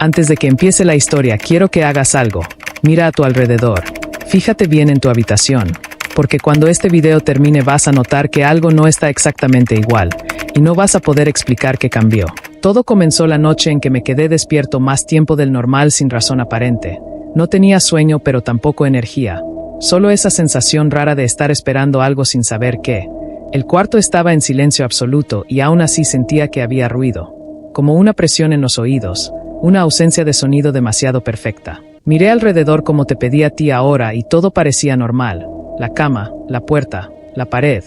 Antes de que empiece la historia, quiero que hagas algo. Mira a tu alrededor. Fíjate bien en tu habitación, porque cuando este video termine vas a notar que algo no está exactamente igual, y no vas a poder explicar qué cambió. Todo comenzó la noche en que me quedé despierto más tiempo del normal sin razón aparente. No tenía sueño, pero tampoco energía. Solo esa sensación rara de estar esperando algo sin saber qué. El cuarto estaba en silencio absoluto y aún así sentía que había ruido. Como una presión en los oídos. Una ausencia de sonido demasiado perfecta. Miré alrededor como te pedí a ti ahora y todo parecía normal. La cama, la puerta, la pared.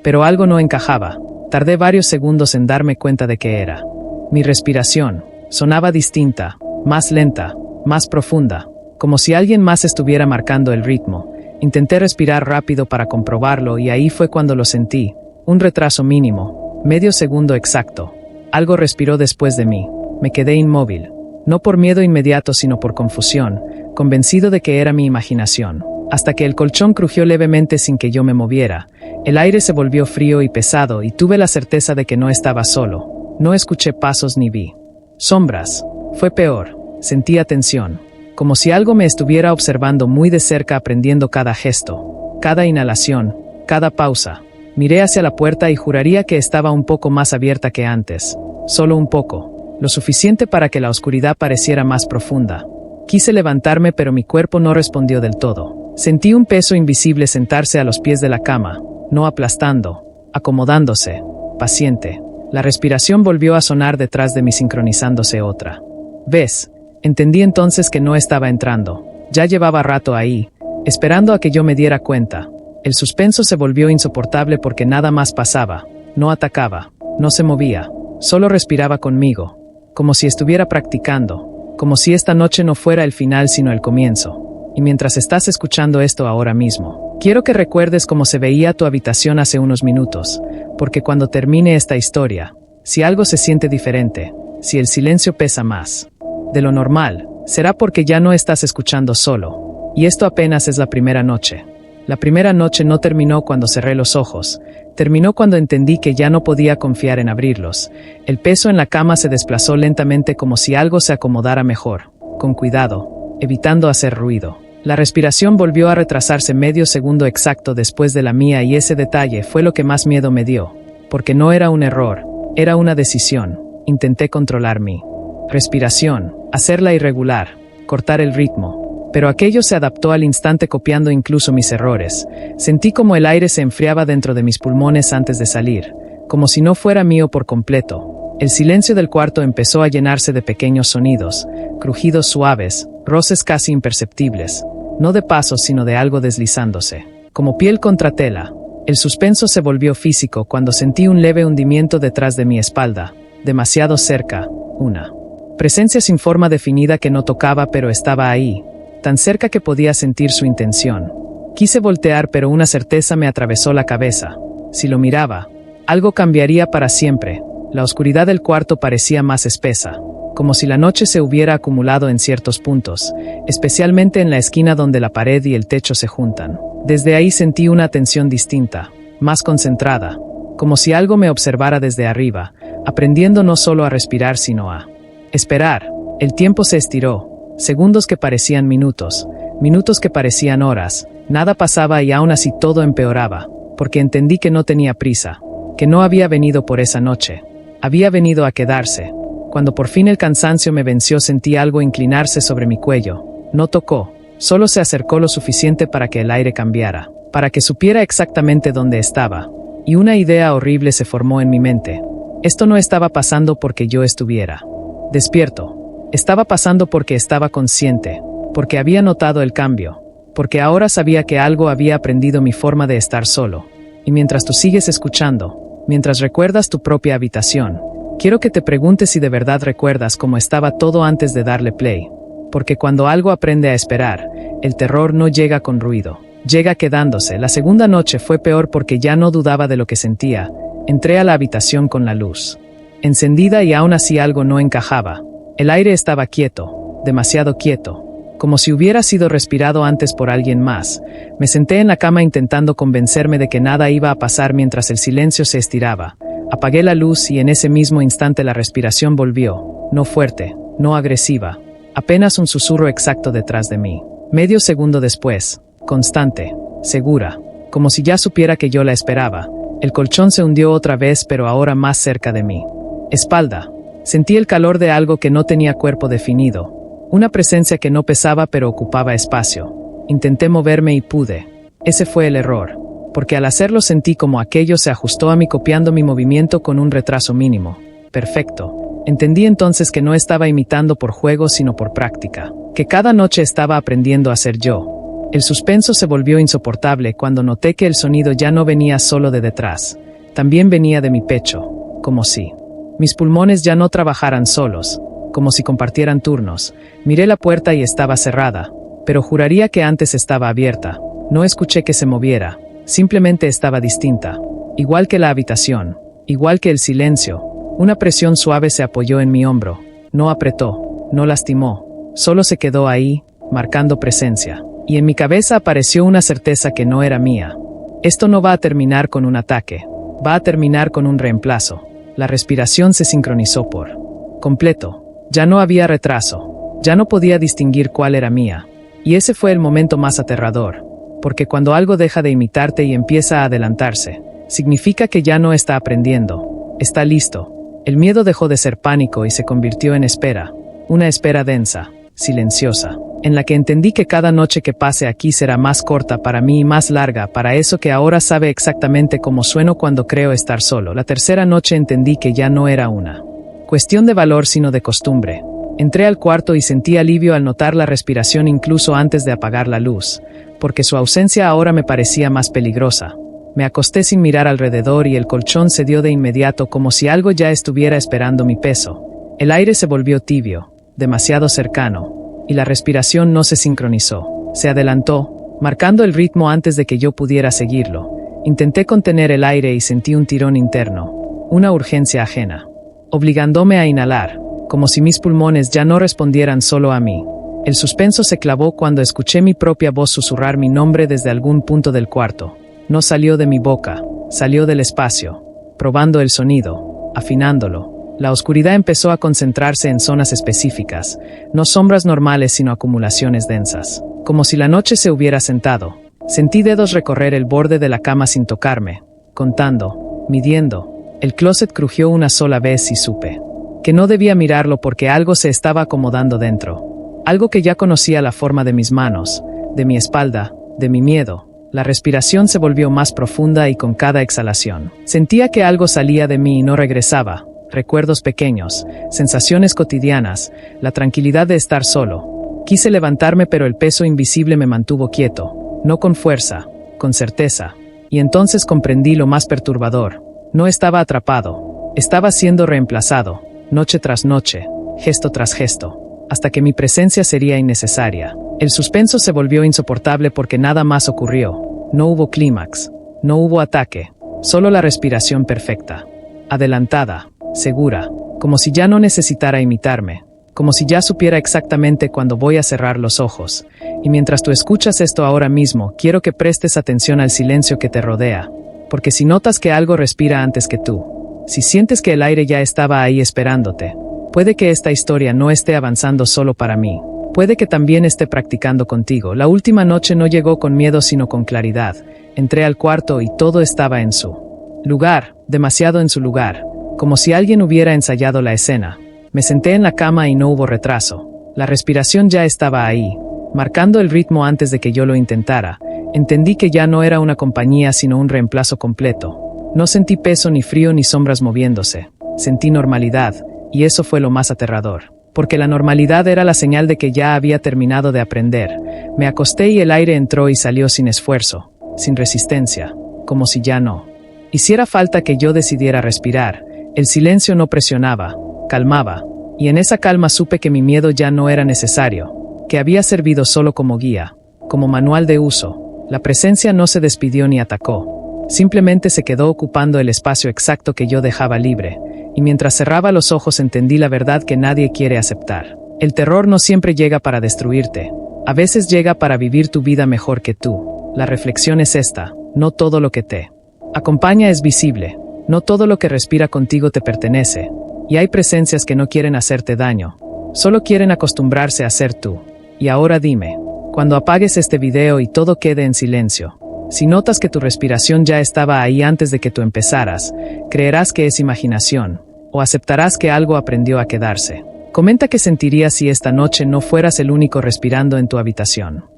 Pero algo no encajaba. Tardé varios segundos en darme cuenta de qué era. Mi respiración sonaba distinta, más lenta, más profunda, como si alguien más estuviera marcando el ritmo. Intenté respirar rápido para comprobarlo y ahí fue cuando lo sentí. Un retraso mínimo, medio segundo exacto. Algo respiró después de mí. Me quedé inmóvil. No por miedo inmediato sino por confusión, convencido de que era mi imaginación. Hasta que el colchón crujió levemente sin que yo me moviera. El aire se volvió frío y pesado y tuve la certeza de que no estaba solo. No escuché pasos ni vi sombras. Fue peor. Sentía tensión. Como si algo me estuviera observando muy de cerca, aprendiendo cada gesto, cada inhalación, cada pausa. Miré hacia la puerta y juraría que estaba un poco más abierta que antes. Solo un poco. Lo suficiente para que la oscuridad pareciera más profunda. Quise levantarme, pero mi cuerpo no respondió del todo. Sentí un peso invisible sentarse a los pies de la cama, no aplastando, acomodándose, paciente. La respiración volvió a sonar detrás de mí, sincronizándose otra. ¿Ves? Entendí entonces que no estaba entrando. Ya llevaba rato ahí, esperando a que yo me diera cuenta. El suspenso se volvió insoportable porque nada más pasaba. No atacaba, no se movía, solo respiraba conmigo. Como si estuviera practicando, como si esta noche no fuera el final sino el comienzo. Y mientras estás escuchando esto ahora mismo, quiero que recuerdes cómo se veía tu habitación hace unos minutos, porque cuando termine esta historia, si algo se siente diferente, si el silencio pesa más de lo normal, será porque ya no estás escuchando solo. Y esto apenas es la primera noche. La primera noche no terminó cuando cerré los ojos. Terminó cuando entendí que ya no podía confiar en abrirlos. El peso en la cama se desplazó lentamente como si algo se acomodara mejor, con cuidado, evitando hacer ruido. La respiración volvió a retrasarse medio segundo exacto después de la mía y ese detalle fue lo que más miedo me dio, porque no era un error, era una decisión. Intenté controlar mi respiración, hacerla irregular, cortar el ritmo. Pero aquello se adaptó al instante, copiando incluso mis errores. Sentí como el aire se enfriaba dentro de mis pulmones antes de salir, como si no fuera mío por completo. El silencio del cuarto empezó a llenarse de pequeños sonidos, crujidos suaves, roces casi imperceptibles, no de pasos sino de algo deslizándose, como piel contra tela. El suspenso se volvió físico cuando sentí un leve hundimiento detrás de mi espalda, demasiado cerca, una presencia sin forma definida que no tocaba pero estaba ahí. Tan cerca que podía sentir su intención. Quise voltear, pero una certeza me atravesó la cabeza. Si lo miraba, algo cambiaría para siempre. La oscuridad del cuarto parecía más espesa, como si la noche se hubiera acumulado en ciertos puntos, especialmente en la esquina donde la pared y el techo se juntan. Desde ahí sentí una tensión distinta, más concentrada, como si algo me observara desde arriba, aprendiendo no solo a respirar sino a esperar. El tiempo se estiró. Segundos que parecían minutos, minutos que parecían horas. Nada pasaba y aún así todo empeoraba, porque entendí que no tenía prisa, que no había venido por esa noche. Había venido a quedarse. Cuando por fin el cansancio me venció, sentí algo inclinarse sobre mi cuello. No tocó, solo se acercó lo suficiente para que el aire cambiara, para que supiera exactamente dónde estaba. Y una idea horrible se formó en mi mente. Esto no estaba pasando porque yo estuviera despierto. Estaba pasando porque estaba consciente, porque había notado el cambio, porque ahora sabía que algo había aprendido mi forma de estar solo. Y mientras tú sigues escuchando, mientras recuerdas tu propia habitación, quiero que te preguntes si de verdad recuerdas cómo estaba todo antes de darle play. Porque cuando algo aprende a esperar, el terror no llega con ruido, llega quedándose. La segunda noche fue peor porque ya no dudaba de lo que sentía. Entré a la habitación con la luz encendida y aún así algo no encajaba. El aire estaba quieto, demasiado quieto, como si hubiera sido respirado antes por alguien más. Me senté en la cama intentando convencerme de que nada iba a pasar mientras el silencio se estiraba. Apagué la luz y en ese mismo instante la respiración volvió, no fuerte, no agresiva, apenas un susurro exacto detrás de mí. Medio segundo después, constante, segura, como si ya supiera que yo la esperaba, el colchón se hundió otra vez, pero ahora más cerca de mí. Espalda. Sentí el calor de algo que no tenía cuerpo definido, una presencia que no pesaba pero ocupaba espacio. Intenté moverme y pude. Ese fue el error, porque al hacerlo sentí como aquello se ajustó a mí copiando mi movimiento con un retraso mínimo. Perfecto. Entendí entonces que no estaba imitando por juego sino por práctica, que cada noche estaba aprendiendo a ser yo. El suspenso se volvió insoportable cuando noté que el sonido ya no venía solo de detrás, también venía de mi pecho, como si mis pulmones ya no trabajaran solos, como si compartieran turnos. Miré la puerta y estaba cerrada, pero juraría que antes estaba abierta. No escuché que se moviera, simplemente estaba distinta, igual que la habitación, igual que el silencio. Una presión suave se apoyó en mi hombro, no apretó, no lastimó, solo se quedó ahí, marcando presencia. Y en mi cabeza apareció una certeza que no era mía. Esto no va a terminar con un ataque, va a terminar con un reemplazo. La respiración se sincronizó por completo. Ya no había retraso, ya no podía distinguir cuál era mía. Y ese fue el momento más aterrador, porque cuando algo deja de imitarte y empieza a adelantarse, significa que ya no está aprendiendo, está listo. El miedo dejó de ser pánico y se convirtió en espera, una espera densa, silenciosa, en la que entendí que cada noche que pase aquí será más corta para mí y más larga para eso que ahora sabe exactamente cómo sueno cuando creo estar solo. La tercera noche entendí que ya no era una cuestión de valor sino de costumbre. Entré al cuarto y sentí alivio al notar la respiración incluso antes de apagar la luz, porque su ausencia ahora me parecía más peligrosa. Me acosté sin mirar alrededor y el colchón cedió de inmediato como si algo ya estuviera esperando mi peso. El aire se volvió tibio, demasiado cercano, y la respiración no se sincronizó. Se adelantó, marcando el ritmo antes de que yo pudiera seguirlo. Intenté contener el aire y sentí un tirón interno, una urgencia ajena, obligándome a inhalar, como si mis pulmones ya no respondieran solo a mí. El suspenso se clavó cuando escuché mi propia voz susurrar mi nombre desde algún punto del cuarto. No salió de mi boca, salió del espacio, probando el sonido, afinándolo. La oscuridad empezó a concentrarse en zonas específicas, no sombras normales sino acumulaciones densas. Como si la noche se hubiera sentado. Sentí dedos recorrer el borde de la cama sin tocarme, contando, midiendo. El closet crujió una sola vez y supe que no debía mirarlo porque algo se estaba acomodando dentro. Algo que ya conocía la forma de mis manos, de mi espalda, de mi miedo. La respiración se volvió más profunda y con cada exhalación sentía que algo salía de mí y no regresaba. Recuerdos pequeños, sensaciones cotidianas, la tranquilidad de estar solo. Quise levantarme pero el peso invisible me mantuvo quieto, no con fuerza, con certeza. Y entonces comprendí lo más perturbador. No estaba atrapado, estaba siendo reemplazado, noche tras noche, gesto tras gesto, hasta que mi presencia sería innecesaria. El suspenso se volvió insoportable porque nada más ocurrió. No hubo clímax, no hubo ataque, solo la respiración perfecta, adelantada, segura, como si ya no necesitara imitarme, como si ya supiera exactamente cuándo voy a cerrar los ojos. Y mientras tú escuchas esto ahora mismo, quiero que prestes atención al silencio que te rodea, porque si notas que algo respira antes que tú, si sientes que el aire ya estaba ahí esperándote, puede que esta historia no esté avanzando solo para mí. Puede que también esté practicando contigo. La última noche no llegó con miedo sino con claridad. Entré al cuarto y todo estaba en su lugar, demasiado en su lugar, como si alguien hubiera ensayado la escena. Me senté en la cama y no hubo retraso. La respiración ya estaba ahí, marcando el ritmo antes de que yo lo intentara. Entendí que ya no era una compañía sino un reemplazo completo. No sentí peso ni frío ni sombras moviéndose. Sentí normalidad, y eso fue lo más aterrador. Porque la normalidad era la señal de que ya había terminado de aprender. Me acosté y el aire entró y salió sin esfuerzo, sin resistencia, como si ya no hiciera falta que yo decidiera respirar. El silencio no presionaba, calmaba, y en esa calma supe que mi miedo ya no era necesario, que había servido solo como guía, como manual de uso. La presencia no se despidió ni atacó, simplemente se quedó ocupando el espacio exacto que yo dejaba libre. Y mientras cerraba los ojos entendí la verdad que nadie quiere aceptar. El terror no siempre llega para destruirte. A veces llega para vivir tu vida mejor que tú. La reflexión es esta: no todo lo que te acompaña es visible. No todo lo que respira contigo te pertenece. Y hay presencias que no quieren hacerte daño. Solo quieren acostumbrarse a ser tú. Y ahora dime, cuando apagues este video y todo quede en silencio, si notas que tu respiración ya estaba ahí antes de que tú empezaras, creerás que es imaginación, o aceptarás que algo aprendió a quedarse. Comenta qué sentirías si esta noche no fueras el único respirando en tu habitación.